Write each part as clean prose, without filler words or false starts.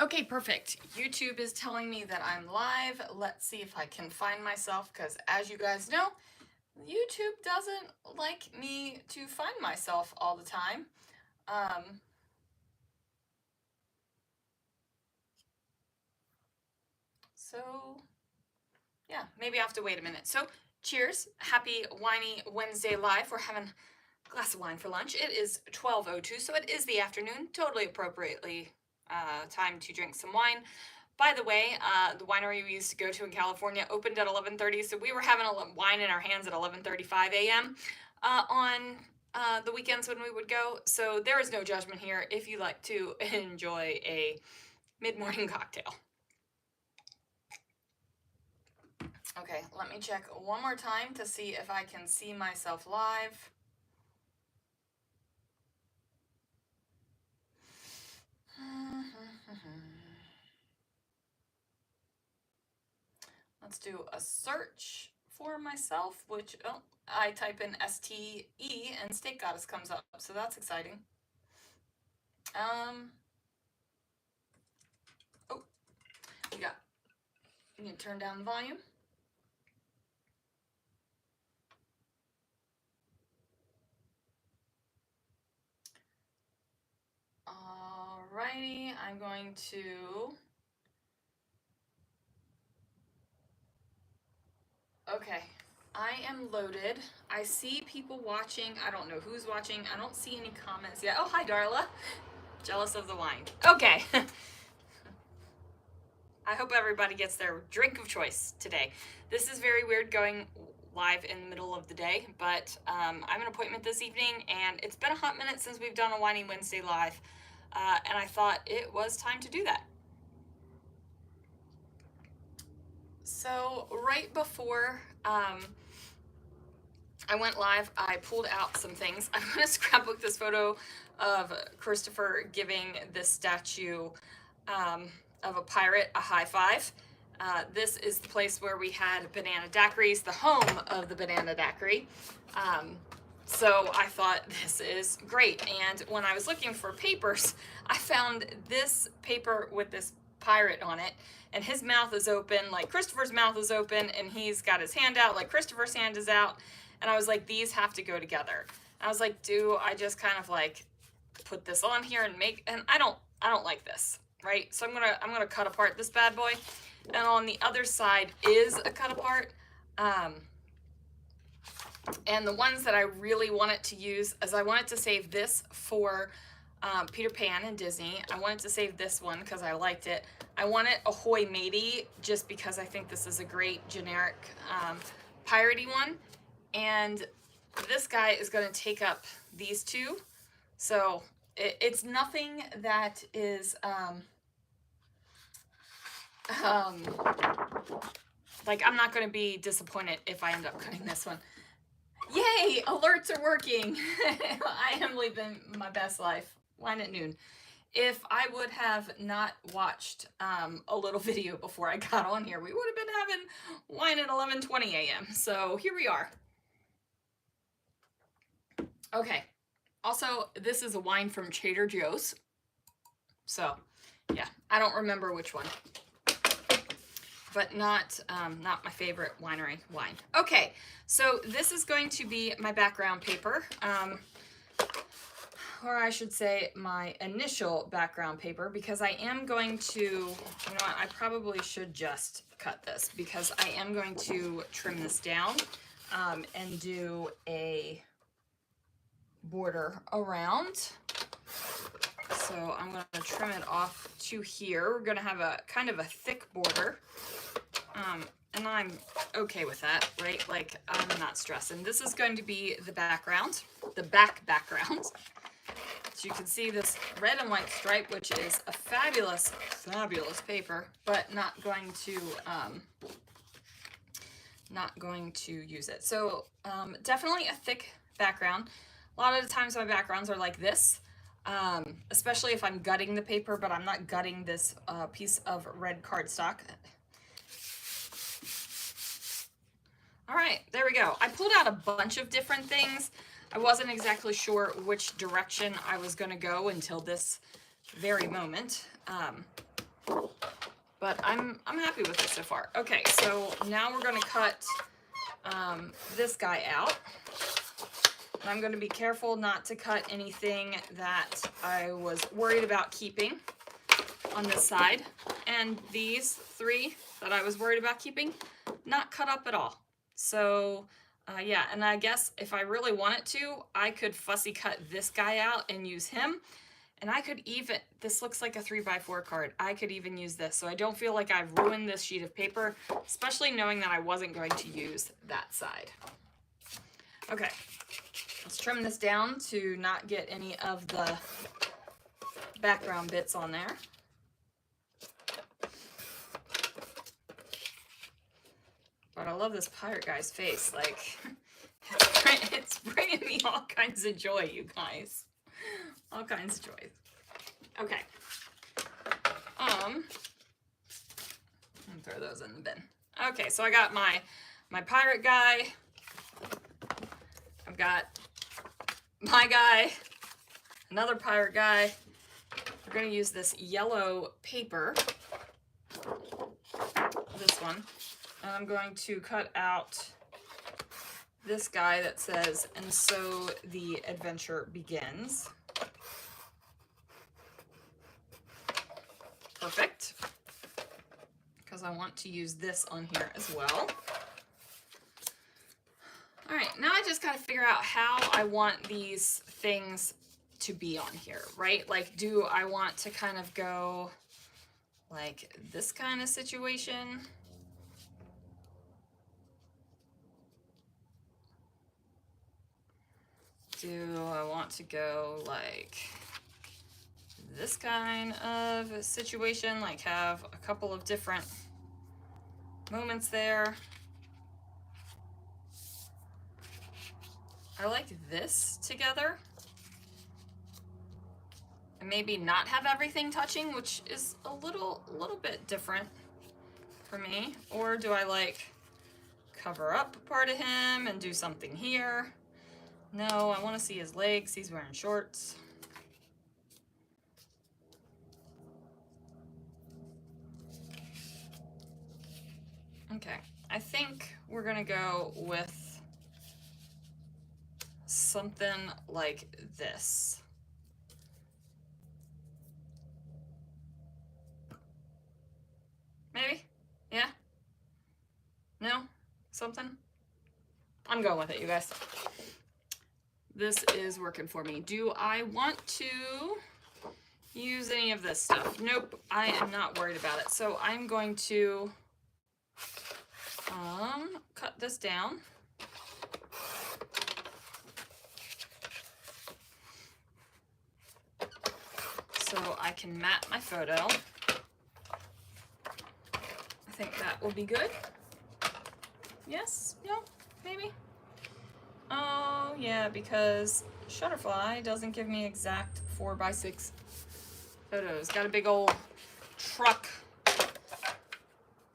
Okay, perfect. YouTube is telling me that I'm live. Let's see if I can find myself, because as you guys know, YouTube doesn't like me to find myself all the time. So yeah, maybe I have to wait a minute. So cheers. Happy Winey Wednesday live. We're having a glass of wine for lunch. It is 12:02, so it is the afternoon. Totally appropriately time to drink some wine. By the way, the winery we used to go to in California opened at 11:30, so we were having wine in our hands at 11:35 a.m. On the weekends when we would go. So there is no judgment here if you like to enjoy a mid-morning cocktail. Okay, let me check one more time to see if I can see myself live. Let's do a search for myself, which, oh, I type in STE and Steak Goddess comes up, so that's exciting. Oh, we need to turn down the volume. Alrighty, I'm going to, okay, I am loaded. I see people watching. I don't know who's watching. I don't see any comments yet. Oh, hi, Darla. Jealous of the wine. Okay. I hope everybody gets their drink of choice today. This is very weird going live in the middle of the day, but I have an appointment this evening, and it's been a hot minute since we've done a Winey Wednesday live, and I thought it was time to do that. So right before I went live, I pulled out some things. I'm going to scrapbook this photo of Christopher giving this statue of a pirate a high five. This is the place where we had banana daiquiris, the home of the banana daiquiri. So I thought this is great. And when I was looking for papers, I found this paper with this pirate on it, and his mouth is open, like Christopher's mouth is open, and he's got his hand out like Christopher's hand is out. And I was like, these have to go together. And I was like, do I just kind of like put this on here and make, and I don't like this, right? So I'm gonna cut apart this bad boy. And on the other side is a cut apart. And the ones that I really wanted to use is I wanted to save this for Peter Pan and Disney. I wanted to save this one because I liked it. I wanted Ahoy Matey just because I think this is a great generic piratey one. And this guy is going to take up these two. So it's nothing that is like, I'm not going to be disappointed if I end up cutting this one. Yay! Alerts are working. I am living my best life. Wine at noon. If I would have not watched a little video before I got on here, we would have been having wine at 11:20 a.m. So here we are. Okay. Also, this is a wine from Trader Joe's. So, yeah, I don't remember which one, but not my favorite winery wine. Okay, so this is going to be my background paper, or I should say my initial background paper, because I am going to, you know what, I probably should just cut this because I am going to trim this down and do a border around. So I'm going to trim it off to here. We're going to have a kind of a thick border. And I'm okay with that, right? Like, I'm not stressing. This is going to be the background, the background. So you can see this red and white stripe, which is a fabulous, fabulous paper, but not going to use it. So definitely a thick background. A lot of the times my backgrounds are like this, especially if I'm gutting the paper, but I'm not gutting this piece of red cardstock. All right, there we go. I pulled out a bunch of different things. I wasn't exactly sure which direction I was going to go until this very moment. but I'm happy with it so far. Okay, so now we're gonna cut this guy out. And I'm gonna be careful not to cut anything that I was worried about keeping on this side. And these 3 that I was worried about keeping, not cut up at all. So yeah, and I guess if I really wanted to, I could fussy cut this guy out and use him. And I could even, this looks like a 3x4 card. I could even use this. So I don't feel like I've ruined this sheet of paper, especially knowing that I wasn't going to use that side. Okay, let's trim this down to not get any of the background bits on there. But I love this pirate guy's face. Like, it's bringing me all kinds of joy, you guys. All kinds of joy. Okay. I'm gonna throw those in the bin. Okay, so I got my pirate guy. I've got my guy, another pirate guy. We're gonna use this yellow paper, this one, and I'm going to cut out this guy that says, "And so the adventure begins." Perfect, because I want to use this on here as well. All right, now I just got to figure out how I want these things to be on here, right? Like, do I want to kind of go like this kind of situation? Do I want to go like this kind of situation, like have a couple of different moments there? I like this together. And maybe not have everything touching, which is a little bit different for me. Or do I like cover up part of him and do something here? No, I want to see his legs. He's wearing shorts. Okay, I think we're gonna go with something like this. Maybe? Yeah? No? Something? I'm going with it, you guys. This is working for me. Do I want to use any of this stuff? Nope, I am not worried about it. So I'm going to cut this down. So I can mat my photo. I think that will be good. Yes? No? Maybe? Oh, yeah, because Shutterfly doesn't give me exact 4x6 photos. Got a big old truck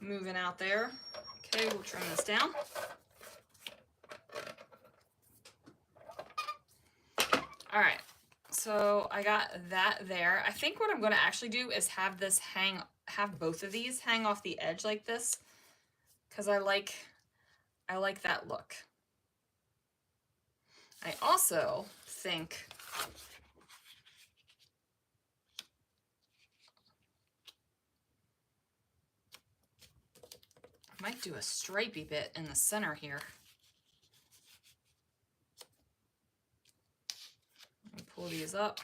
moving out there. Okay, we'll trim this down. All right, so I got that there. I think what I'm going to actually do is have this have both of these hang off the edge like this, because I like that look. I also think I might do a stripey bit in the center here. Let me pull these up.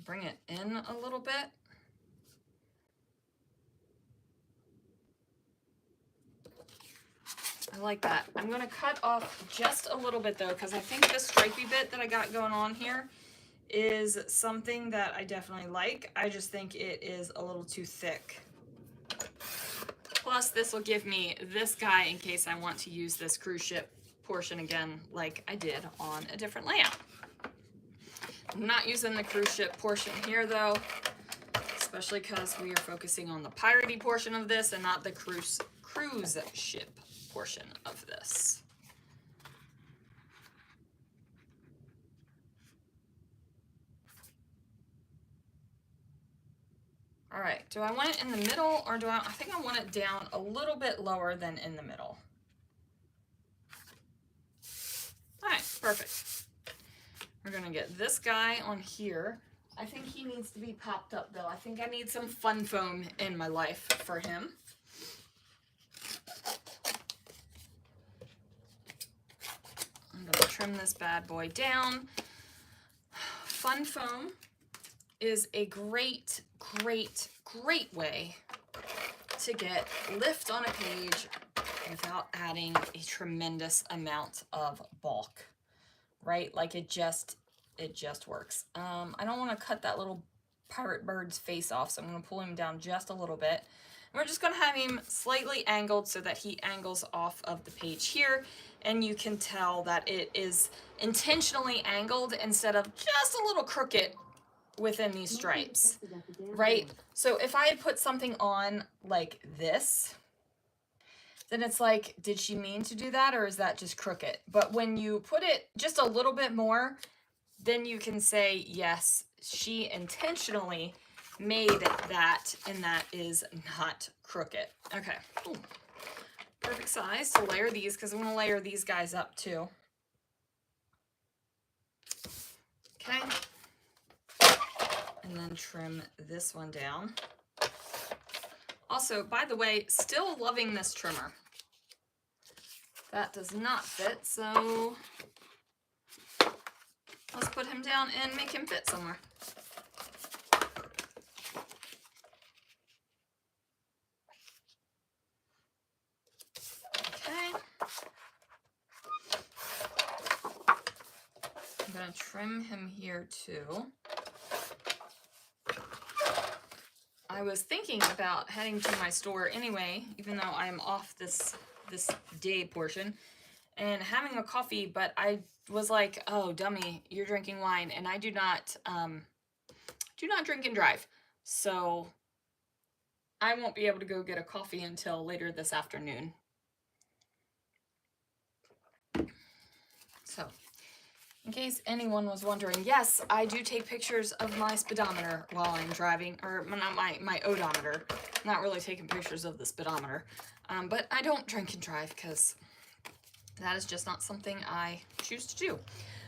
Bring it in a little bit. I like that. I'm going to cut off just a little bit though, because I think the stripey bit that I got going on here is something that I definitely like. I just think it is a little too thick. Plus, this will give me this guy in case I want to use this cruise ship portion again, like I did on a different layout. I'm not using the cruise ship portion here though, especially because we are focusing on the piratey portion of this and not the cruise ship portion of this. All right, do I want it in the middle, or I think I want it down a little bit lower than in the middle. All right, perfect. We're gonna get this guy on here. I think he needs to be popped up though. I think I need some fun foam in my life for him. I'm gonna trim this bad boy down. Fun foam is a great, great, great way to get lift on a page without adding a tremendous amount of bulk, right? Like it just works. I don't want to cut that little pirate bird's face off, so I'm going to pull him down just a little bit. And we're just going to have him slightly angled so that he angles off of the page here, and you can tell that it is intentionally angled instead of just a little crooked within these stripes, right? So if I had put something on like this, then it's like, did she mean to do that, or is that just crooked? But when you put it just a little bit more, then you can say, yes, she intentionally made that, and that is not crooked. Okay, ooh, perfect size to layer these, because I'm going to layer these guys up too. Okay, and then trim this one down. Also, by the way, still loving this trimmer. That does not fit, so let's put him down and make him fit somewhere. Okay. I'm going to trim him here too. I was thinking about heading to my store anyway, even though I'm off this day portion, and having a coffee, but I was like, oh, dummy, you're drinking wine, and I do not drink and drive. So I won't be able to go get a coffee until later this afternoon. So, in case anyone was wondering, yes, I do take pictures of my speedometer while I'm driving, or not my odometer. I'm not really taking pictures of the speedometer, but I don't drink and drive because that is just not something I choose to do.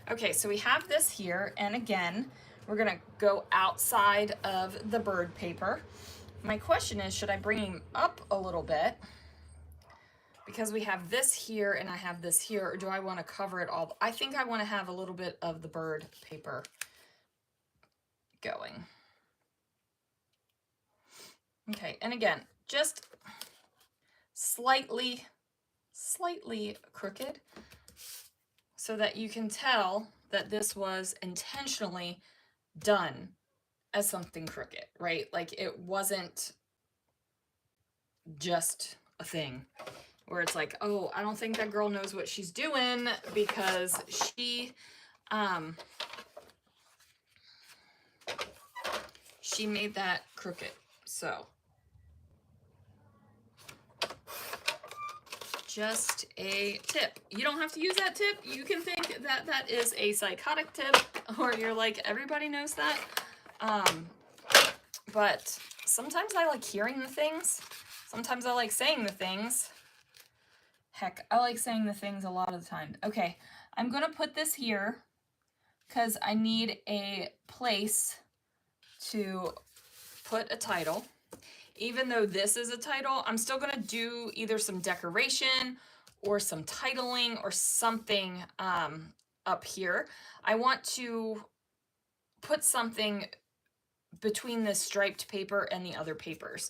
Okay, so we have this here, and again, we're gonna go outside of the bird paper. My question is, should I bring him up a little bit? Because we have this here and I have this here, or do I want to cover it all? I think I want to have a little bit of the bird paper going. Okay, and again, just slightly crooked so that you can tell that this was intentionally done as something crooked, right? Like it wasn't just a thing where it's like, oh, I don't think that girl knows what she's doing because she made that crooked. So just a tip. You don't have to use that tip. You can think that that is a psychotic tip, or you're like, everybody knows that. But sometimes I like hearing the things. Sometimes I like saying the things. Heck, I like saying the things a lot of the time. Okay, I'm going to put this here because I need a place to put a title. Even though this is a title, I'm still going to do either some decoration or some titling or something up here. I want to put something between this striped paper and the other papers.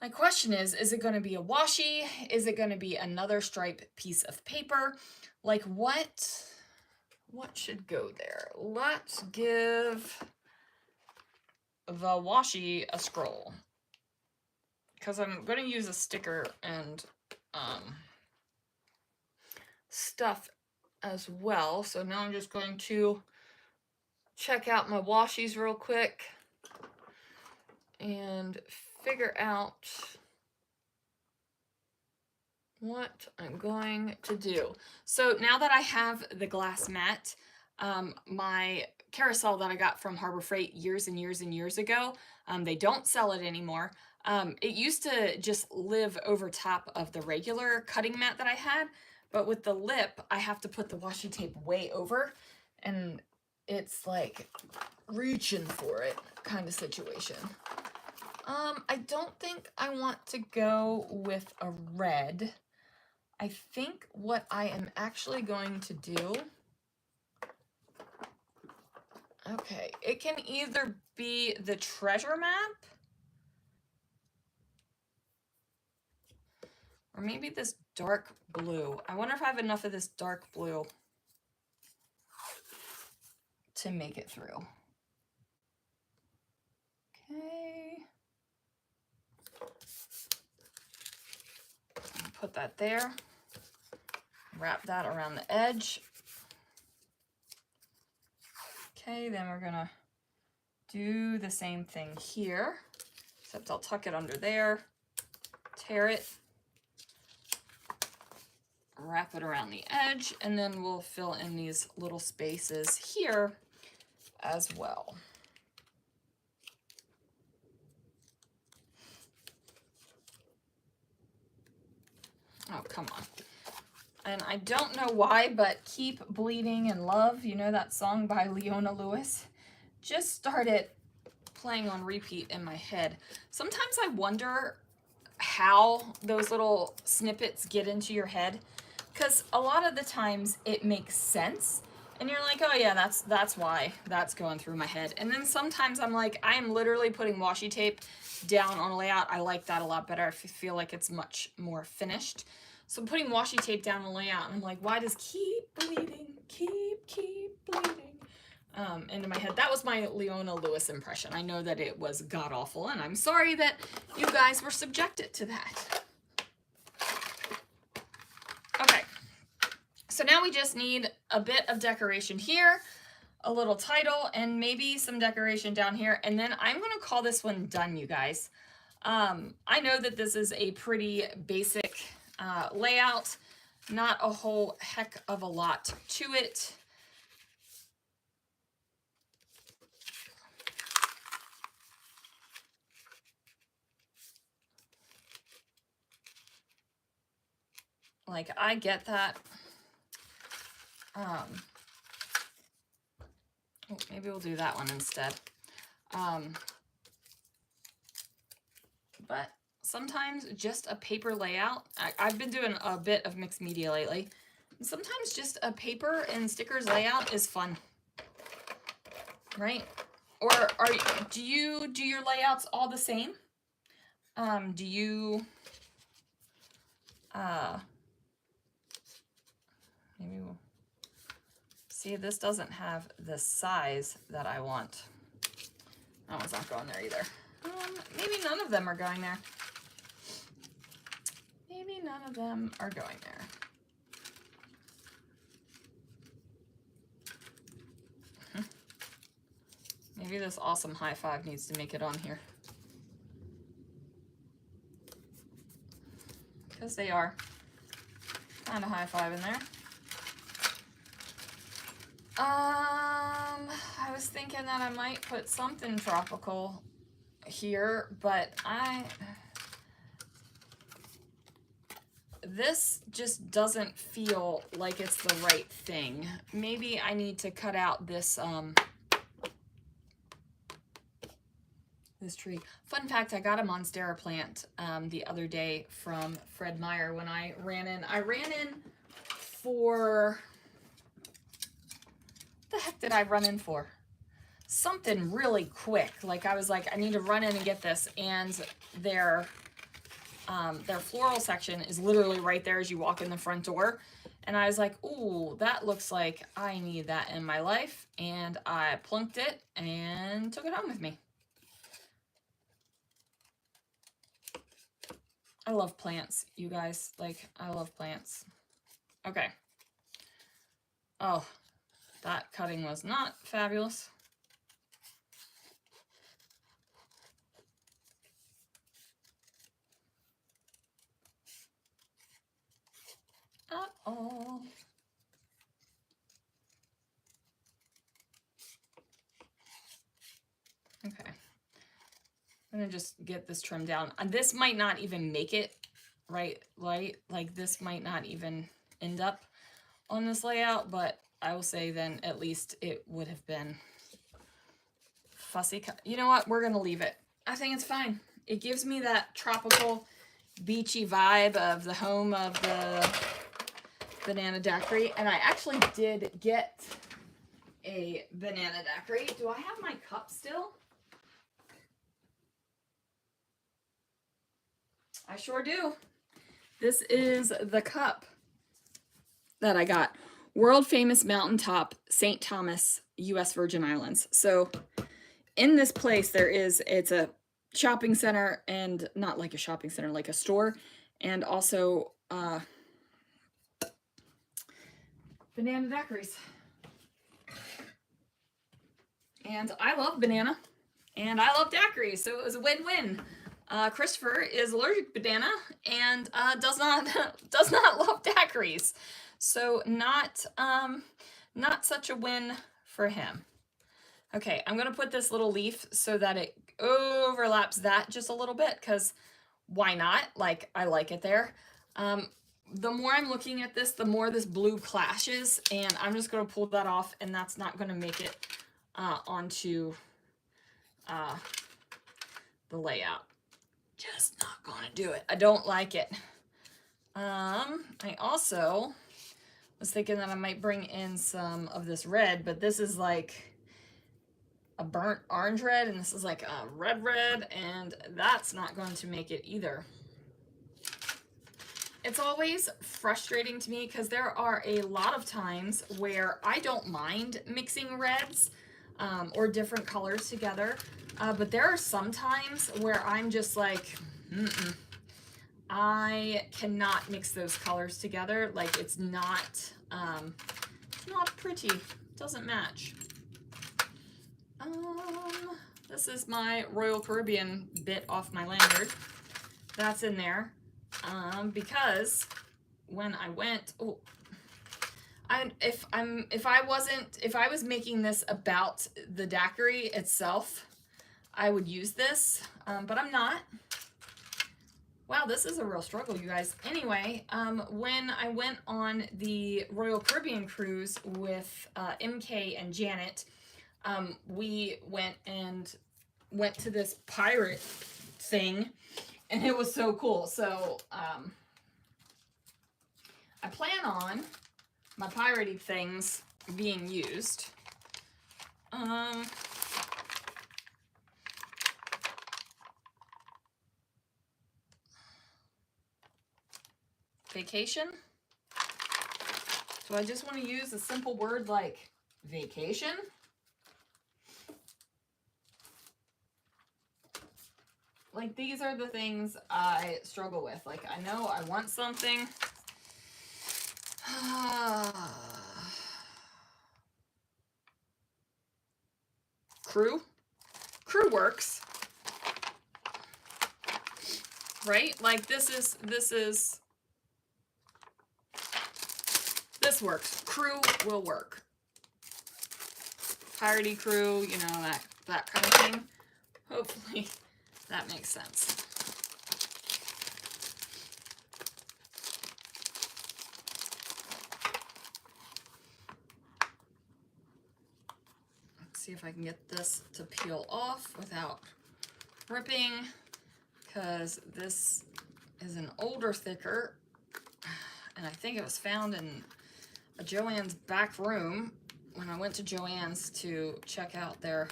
My question is it going to be a washi? Is it going to be another stripe piece of paper? Like what should go there? Let's give the washi a scroll, because I'm going to use a sticker and stuff as well. So now I'm just going to check out my washis real quick and figure out what I'm going to do. So now that I have the glass mat, my carousel that I got from Harbor Freight years and years and years ago. They don't sell it anymore. It used to just live over top of the regular cutting mat that I had, but with the lip, I have to put the washi tape way over, and it's like reaching for it kind of situation. I don't think I want to go with a red. I think what I am actually going to do, okay, it can either be the treasure map or maybe this dark blue. I wonder if I have enough of this dark blue to make it through. Okay. Put that there. Wrap that around the edge. Okay, then we're gonna do the same thing here, except I'll tuck it under there, tear it, wrap it around the edge, and then we'll fill in these little spaces here as well. Oh, come on. And I don't know why, but Keep Bleeding in Love, you know that song by Leona Lewis, just started playing on repeat in my head. Sometimes I wonder how those little snippets get into your head, because a lot of the times it makes sense and you're like, oh yeah, that's why that's going through my head. And then sometimes I'm like, I am literally putting washi tape down on a layout. I like that a lot better. I feel like it's much more finished. So I'm putting washi tape down on a layout and I'm like, why does keep bleeding, keep bleeding into my head? That was my Leona Lewis impression. I know that it was god-awful, and I'm sorry that you guys were subjected to that. Okay, so now we just need a bit of decoration here, a little title, and maybe some decoration down here, and then I'm going to call this one done, you guys. I know that this is a pretty basic layout, not a whole heck of a lot to it. Like, I get that. Oh, maybe we'll do that one instead. But sometimes just a paper layout, I've been doing a bit of mixed media lately, and sometimes just a paper and stickers layout is fun, right? Or do you do your layouts all the same? Do you maybe we'll see, this doesn't have the size that I want. That one's not going there either. Maybe none of them are going there. Maybe none of them are going there. Maybe this awesome high five needs to make it on here. Because they are kind of high five in there. I was thinking that I might put something tropical here, but this just doesn't feel like it's the right thing. Maybe I need to cut out this this tree. Fun fact, I got a Monstera plant the other day from Fred Meyer when I ran in. I ran in for, what the heck did I run in for? Something really quick. Like, I was like, I need to run in and get this, and their floral section is literally right there as you walk in the front door. And I was like, ooh, that looks like I need that in my life. And I plunked it and took it home with me. I love plants, you guys. Like, I love plants. Okay. Oh, that cutting was not fabulous. Uh-oh. I'm gonna just get this trimmed down. And this might not even make it right light. Like this might not even end up on this layout, but I will say then at least it would have been fussy cut. You know what? We're gonna leave it. I think it's fine. It gives me that tropical, beachy vibe of the home of the banana daiquiri. And I actually did get a banana daiquiri. Do I have my cup still? I sure do. This is the cup that I got. World famous mountaintop, St. Thomas, U.S. Virgin Islands. So in this place it's a shopping center, and not like a shopping center, like a store, and also banana daiquiris. And I love banana, and I love daiquiris, so it was a win-win. Christopher is allergic to banana and does not love daiquiris, so not such a win for him. Okay, I'm gonna put this little leaf so that it overlaps that just a little bit, because why not? Like, I like it there. The more I'm looking at this, the more this blue clashes, and I'm just gonna pull that off, and that's not gonna make it onto the layout. Just not gonna do it. I don't like it. I also was thinking that I might bring in some of this red, but this is like a burnt orange red, and this is like a red, and that's not going to make it either. It's always frustrating to me because there are a lot of times where I don't mind mixing reds or different colors together, but there are some times where I'm just like, I cannot mix those colors together. Like, it's not pretty. It doesn't match. This is my Royal Caribbean bit off my lanyard. That's in there. Because when I went, if I was making this about the daiquiri itself, I would use this, but I'm not. Wow, this is a real struggle, you guys. Anyway, when I went on the Royal Caribbean cruise with MK and Janet, we went to this pirate thing, and it was so cool. So I plan on my piratey things being used. Vacation. So I just want to use a simple word like vacation. Like, these are the things I struggle with. Like, I know I want something. Crew works. Right? Like, this works. Crew will work. Piratey crew, you know, that kind of thing. Hopefully that makes sense. Let's see if I can get this to peel off without ripping, because this is an older thicker, and I think it was found in a Joann's back room when I went to Joann's to check out their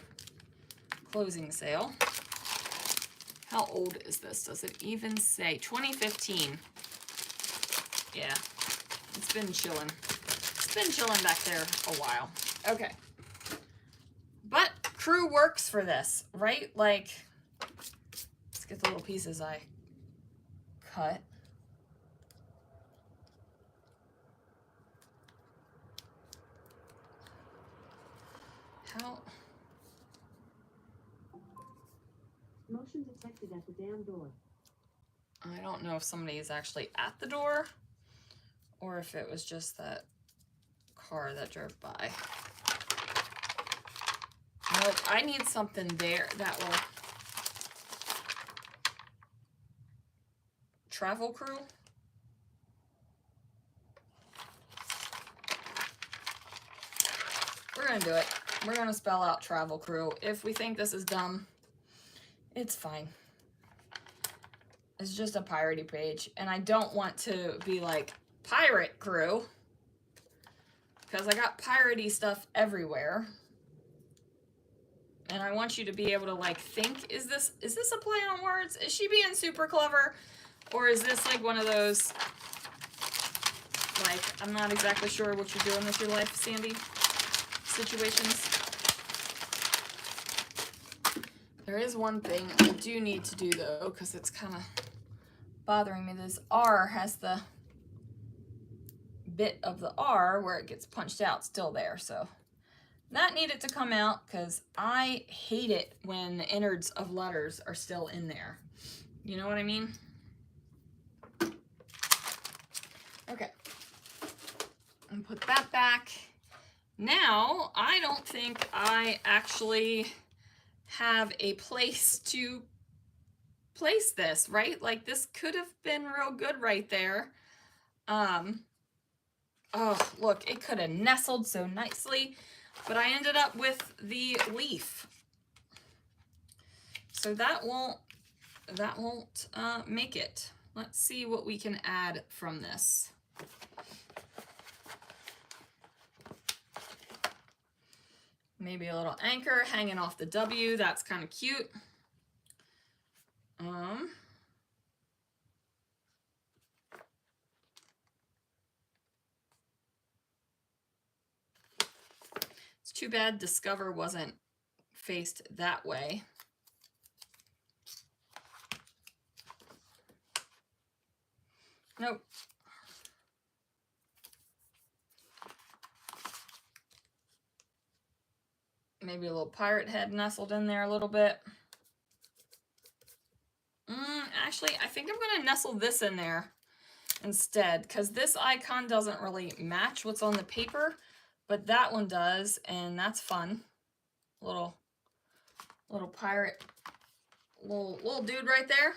closing sale. How old is this? Does it even say? 2015. Yeah, it's been chilling. It's been chilling back there a while. Okay. But crew works for this, right? Like, let's get the little pieces I cut. How? Motion detected at the damn door. I don't know if somebody is actually at the door or if it was just that car that drove by. Nope, I need something there that will Travel Crew. We're gonna do it. We're gonna spell out Travel Crew. If we think this is dumb, it's fine. It's just a piratey page, and I don't want to be like Pirate Crew because I got piratey stuff everywhere. And I want you to be able to like think, is this a play on words? Is she being super clever? Or is this like one of those, like, I'm not exactly sure what you're doing with your life, Sandy, situations? There is one thing I do need to do though, because it's kind of bothering me. This R has the bit of the R where it gets punched out still there, so that needed to come out because I hate it when the innards of letters are still in there. You know what I mean? Okay. And put that back. Now, I don't think I actually have a place to place this, right? Like, this could have been real good right there. Oh, look, it could have nestled so nicely, but I ended up with the leaf. So that won't make it. Let's see what we can add from this. Maybe a little anchor hanging off the W. That's kind of cute. It's too bad Discover wasn't faced that way. Nope. Maybe a little pirate head nestled in there a little bit. Actually, I think I'm going to nestle this in there instead, because this icon doesn't really match what's on the paper, but that one does, and that's fun. Little pirate, little dude right there.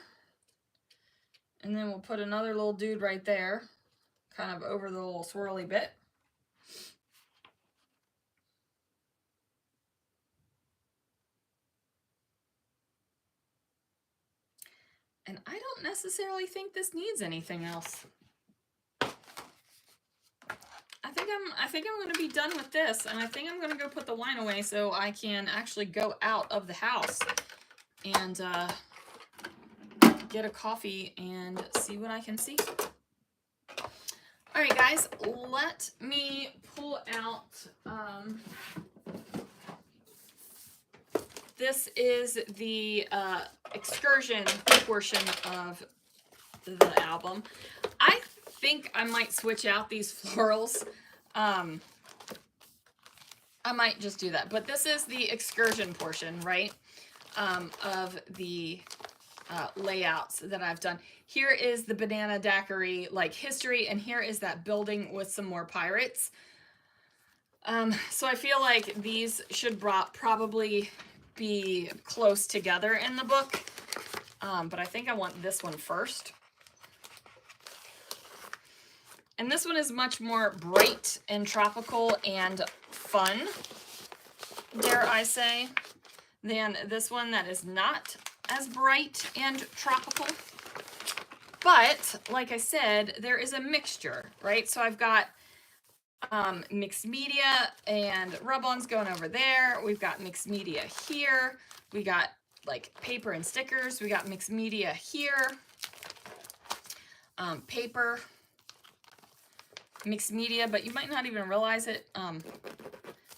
And then we'll put another little dude right there, kind of over the little swirly bit. And I don't necessarily think this needs anything else. I think I'm going to be done with this, and I think I'm going to go put the wine away so I can actually go out of the house and get a coffee and see what I can see. All right, guys, let me pull out. This is the excursion portion of the album. I think I might switch out these florals. I might just do that. But this is the excursion portion, right, of the layouts that I've done. Here is the banana daiquiri like history, and here is that building with some more pirates. So I feel like these should probably be close together in the book, but I think I want this one first. And this one is much more bright and tropical and fun, dare I say, than this one that is not as bright and tropical. But like I said, there is a mixture, right? So I've got mixed media and rub-ons going over there. We've got mixed media here. We got like paper and stickers. We got mixed media here. Paper, mixed media, but you might not even realize it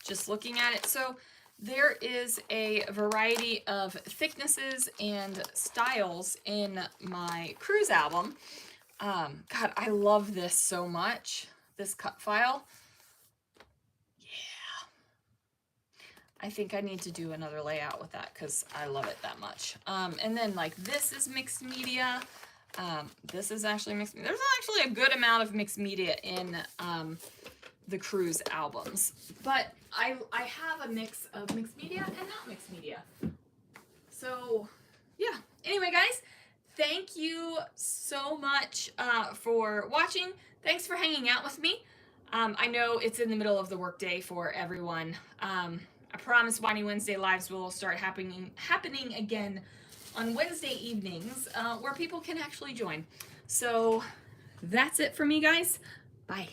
just looking at it. So there is a variety of thicknesses and styles in my cruise album. God, I love this so much, this cut file. Yeah. I think I need to do another layout with that because I love it that much. And then like this is mixed media. This is actually mixed media. There's actually a good amount of mixed media in the cruise albums, but I have a mix of mixed media and not mixed media. So yeah, anyway guys, thank you so much for watching. Thanks for hanging out with me. I know it's in the middle of the workday for everyone. I promise Winey Wednesday lives will start happening again on Wednesday evenings, where people can actually join. So that's it for me, guys. Bye.